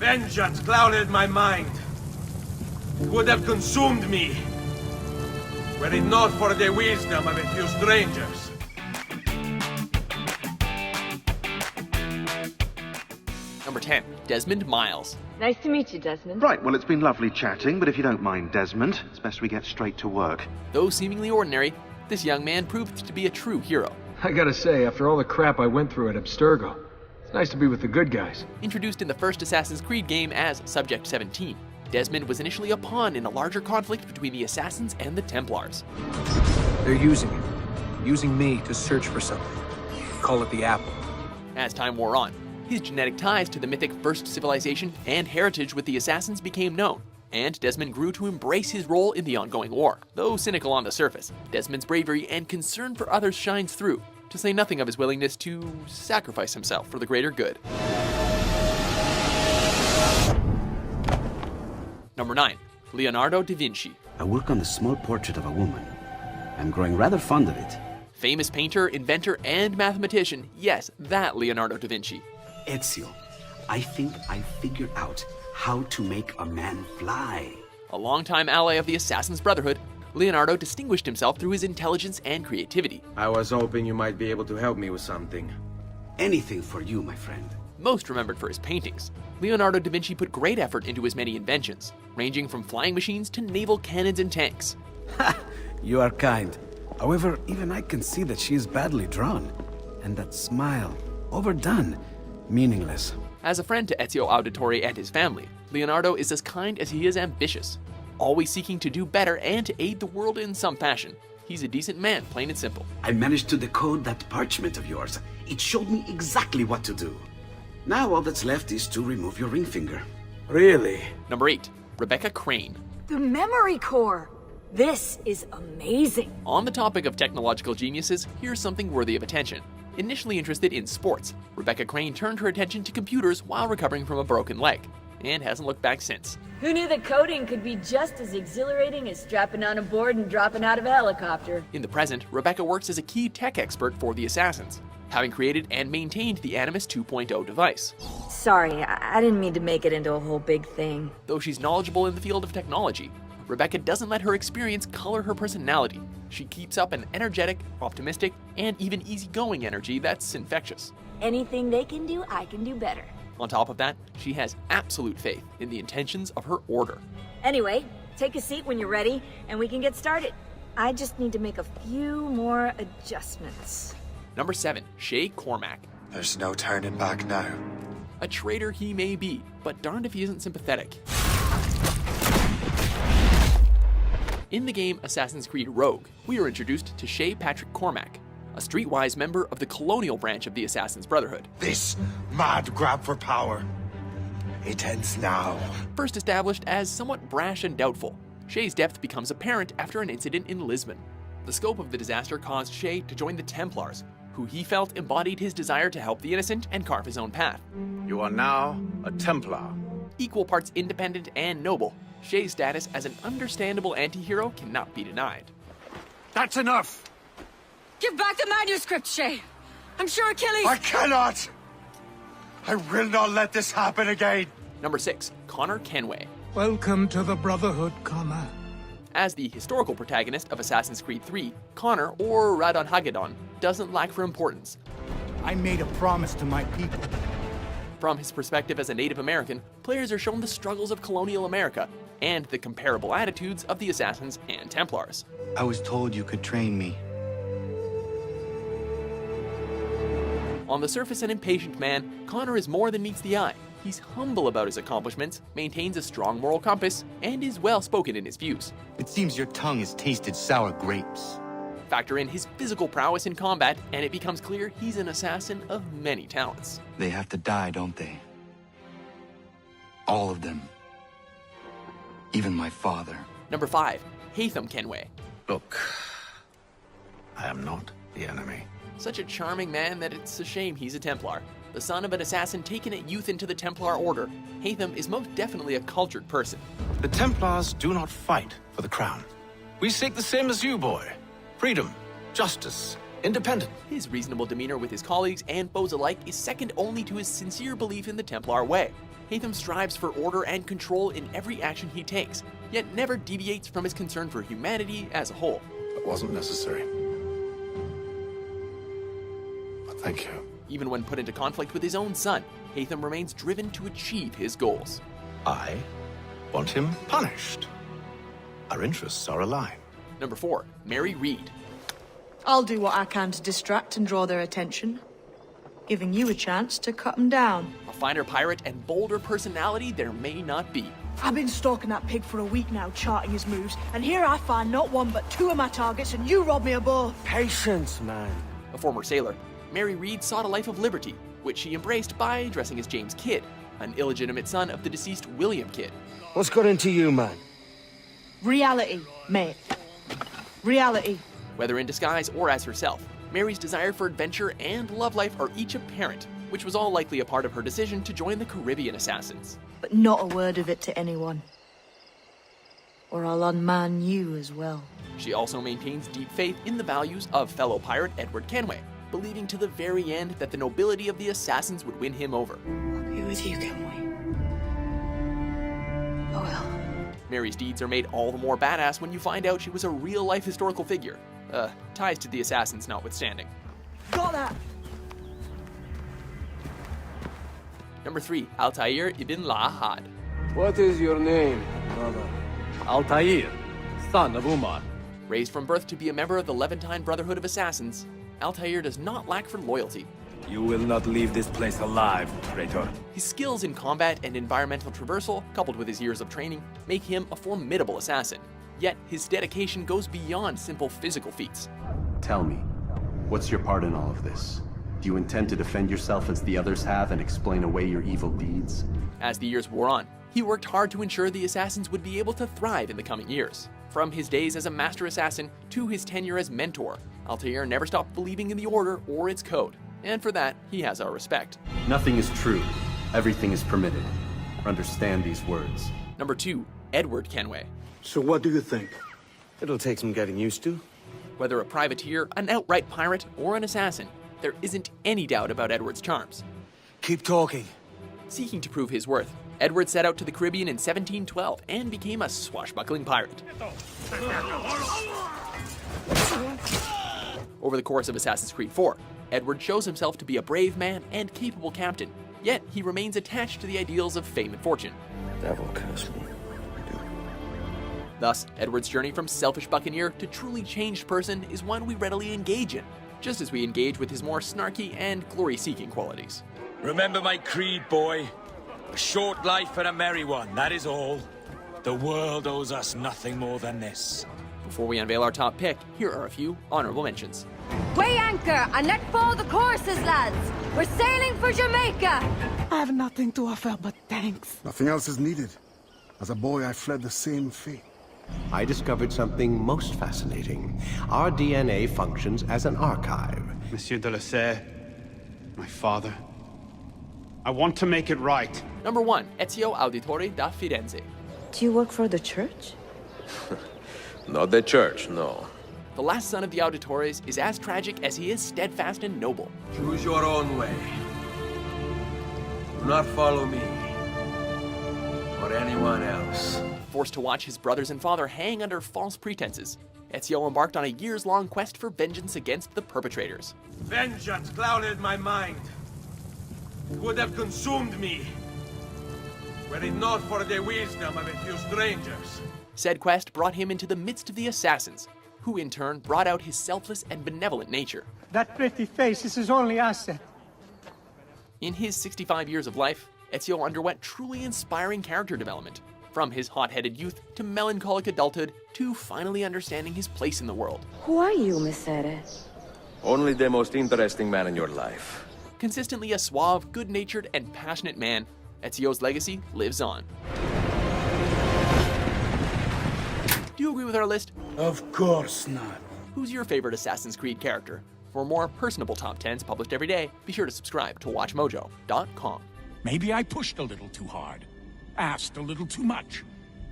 Vengeance clouded my mind. It would have consumed me, were it not for the wisdom of a few strangers. Number 10, Desmond Miles. Nice to meet you, Desmond. Right, well, it's been lovely chatting, but if you don't mind, Desmond, it's best we get straight to work. Though seemingly ordinary, this young man proved to be a true hero. I gotta say, after all the crap I went through at Abstergo, it's nice to be with the good guys. Introduced in the first Assassin's Creed game as Subject 17, Desmond was initially a pawn in a larger conflict between the Assassins and the Templars. They're using it. Using me to search for something. Call it the Apple. As time wore on, his genetic ties to the mythic First Civilization and heritage with the Assassins became known, and Desmond grew to embrace his role in the ongoing war. Though cynical on the surface, Desmond's bravery and concern for others shines through, to say nothing of his willingness to sacrifice himself for the greater good. Number 9, Leonardo da Vinci. I work on a small portrait of a woman. I'm growing rather fond of it. Famous painter, inventor, and mathematician, yes, that Leonardo da Vinci. Ezio, I think I figured out how to make a man fly. A longtime ally of the Assassin's Brotherhood, Leonardo distinguished himself through his intelligence and creativity. I was hoping you might be able to help me with something. Anything for you, my friend. Most remembered for his paintings, Leonardo da Vinci put great effort into his many inventions, ranging from flying machines to naval cannons and tanks. Ha! You are kind. However, even I can see that she is badly drawn. And that smile, overdone, meaningless. As a friend to Ezio Auditori and his family, Leonardo is as kind as he is ambitious, always seeking to do better and to aid the world in some fashion. He's a decent man, plain and simple. I managed to decode that parchment of yours. It showed me exactly what to do. Now all that's left is to remove your ring finger. Really? Number 8, Rebecca Crane. The memory core. This is amazing. On the topic of technological geniuses, here's something worthy of attention. Initially interested in sports, Rebecca Crane turned her attention to computers while recovering from a broken leg, and hasn't looked back since. Who knew that coding could be just as exhilarating as strapping on a board and dropping out of a helicopter? In the present, Rebecca works as a key tech expert for the Assassins, having created and maintained the Animus 2.0 device. Sorry, I didn't mean to make it into a whole big thing. Though she's knowledgeable in the field of technology, Rebecca doesn't let her experience color her personality. She keeps up an energetic, optimistic, and even easygoing energy that's infectious. Anything they can do, I can do better. On top of that, she has absolute faith in the intentions of her order. Anyway, take a seat when you're ready, and we can get started. I just need to make a few more adjustments. Number 7, Shay Cormac. There's no turning back now. A traitor he may be, but darned if he isn't sympathetic. In the game Assassin's Creed Rogue, we are introduced to Shay Patrick Cormac, a streetwise member of the colonial branch of the Assassin's Brotherhood. This mad grab for power, it ends now. First established as somewhat brash and doubtful, Shay's depth becomes apparent after an incident in Lisbon. The scope of the disaster caused Shay to join the Templars, who he felt embodied his desire to help the innocent and carve his own path. You are now a Templar. Equal parts independent and noble, Shay's status as an understandable anti-hero cannot be denied. That's enough! Give back the manuscript, Shay! I'm sure Achilles— I cannot! I will not let this happen again! Number 6, Connor Kenway. Welcome to the Brotherhood, Connor. As the historical protagonist of Assassin's Creed 3, Connor, or Radon Hagedon, doesn't lack for importance. I made a promise to my people. From his perspective as a Native American, players are shown the struggles of colonial America and the comparable attitudes of the Assassins and Templars. I was told you could train me. On the surface an impatient man, Connor is more than meets the eye. He's humble about his accomplishments, maintains a strong moral compass, and is well-spoken in his views. It seems your tongue has tasted sour grapes. Factor in his physical prowess in combat, and it becomes clear he's an assassin of many talents. They have to die, don't they? All of them. Even my father. Number 5, Hakim Kenway. Look, I am not the enemy. Such a charming man that it's a shame he's a Templar. The son of an assassin taken at youth into the Templar Order, Hakim is most definitely a cultured person. The Templars do not fight for the crown. We seek the same as you, boy. Freedom, justice, independence. His reasonable demeanor with his colleagues and foes alike is second only to his sincere belief in the Templar way. Hakim strives for order and control in every action he takes, yet never deviates from his concern for humanity as a whole. That wasn't necessary. But thank you. Even when put into conflict with his own son, Hakim remains driven to achieve his goals. I want him punished. Our interests are aligned. Number 4, marry Reid. I'll do what I can to distract and draw their attention, giving you a chance to cut them down. A finer pirate and bolder personality there may not be. I've been stalking that pig for a week now, charting his moves, and here I find not one but 2 of my targets, and you rob me of both. Patience, man. A former sailor, Mary Reid sought a life of liberty, which she embraced by dressing as James Kidd, an illegitimate son of the deceased William Kidd. What's got into you, man? Reality, mate. Reality. Whether in disguise or as herself, Mary's desire for adventure and love life are each apparent, which was all likely a part of her decision to join the Caribbean Assassins. But not a word of it to anyone. Or I'll unman you as well. She also maintains deep faith in the values of fellow pirate Edward Kenway, believing to the very end that the nobility of the assassins would win him over. I'll be with you, Kenway. Oh well. Mary's deeds are made all the more badass when you find out she was a real-life historical figure. Ties to the assassins notwithstanding. Got that! Number 3, Altair ibn Lahad. What is your name, brother? Altair, son of Umar. Raised from birth to be a member of the Levantine Brotherhood of Assassins, Altair does not lack for loyalty. You will not leave this place alive, traitor. His skills in combat and environmental traversal, coupled with his years of training, make him a formidable assassin. Yet, his dedication goes beyond simple physical feats. Tell me, what's your part in all of this? Do you intend to defend yourself as the others have and explain away your evil deeds? As the years wore on, he worked hard to ensure the assassins would be able to thrive in the coming years. From his days as a master assassin to his tenure as mentor, Altair never stopped believing in the Order or its code. And for that, he has our respect. Nothing is true. Everything is permitted. Understand these words. Number 2, Edward Kenway. So what do you think? It'll take some getting used to. Whether a privateer, an outright pirate, or an assassin, there isn't any doubt about Edward's charms. Keep talking. Seeking to prove his worth, Edward set out to the Caribbean in 1712 and became a swashbuckling pirate. Over the course of Assassin's Creed 4, Edward shows himself to be a brave man and capable captain, yet he remains attached to the ideals of fame and fortune. Devil curse me. Thus, Edward's journey from selfish buccaneer to truly changed person is one we readily engage in, just as we engage with his more snarky and glory-seeking qualities. Remember my creed, boy. A short life and a merry one, that is all. The world owes us nothing more than this. Before we unveil our top pick, here are a few honorable mentions. Weigh anchor and let fall the courses, lads. We're sailing for Jamaica. I have nothing to offer but thanks. Nothing else is needed. As a boy, I fled the same fate. I discovered something most fascinating. Our DNA functions as an archive. Monsieur de la Serre, my father. I want to make it right. Number 1, Ezio Auditori da Firenze. Do you work for the church? Not the church, no. The last son of the Auditores is as tragic as he is steadfast and noble. Choose your own way. Do not follow me. Or anyone else. Forced to watch his brothers and father hang under false pretenses, Ezio embarked on a years-long quest for vengeance against the perpetrators. Vengeance clouded my mind. It would have consumed me, were it not for the wisdom of a few strangers. Said quest brought him into the midst of the assassins, who in turn brought out his selfless and benevolent nature. That pretty face is his only asset. In his 65 years of life, Ezio underwent truly inspiring character development, from his hot-headed youth to melancholic adulthood to finally understanding his place in the world. Who are you, Messere? Only the most interesting man in your life. Consistently a suave, good-natured, and passionate man, Ezio's legacy lives on. Do you agree with our list? Of course not. Who's your favorite Assassin's Creed character? For more personable top 10s published every day, be sure to subscribe to WatchMojo.com. Maybe I pushed a little too hard, asked a little too much,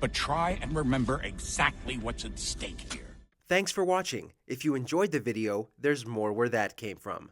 but try and remember exactly what's at stake here. Thanks for watching. If you enjoyed the video, there's more where that came from.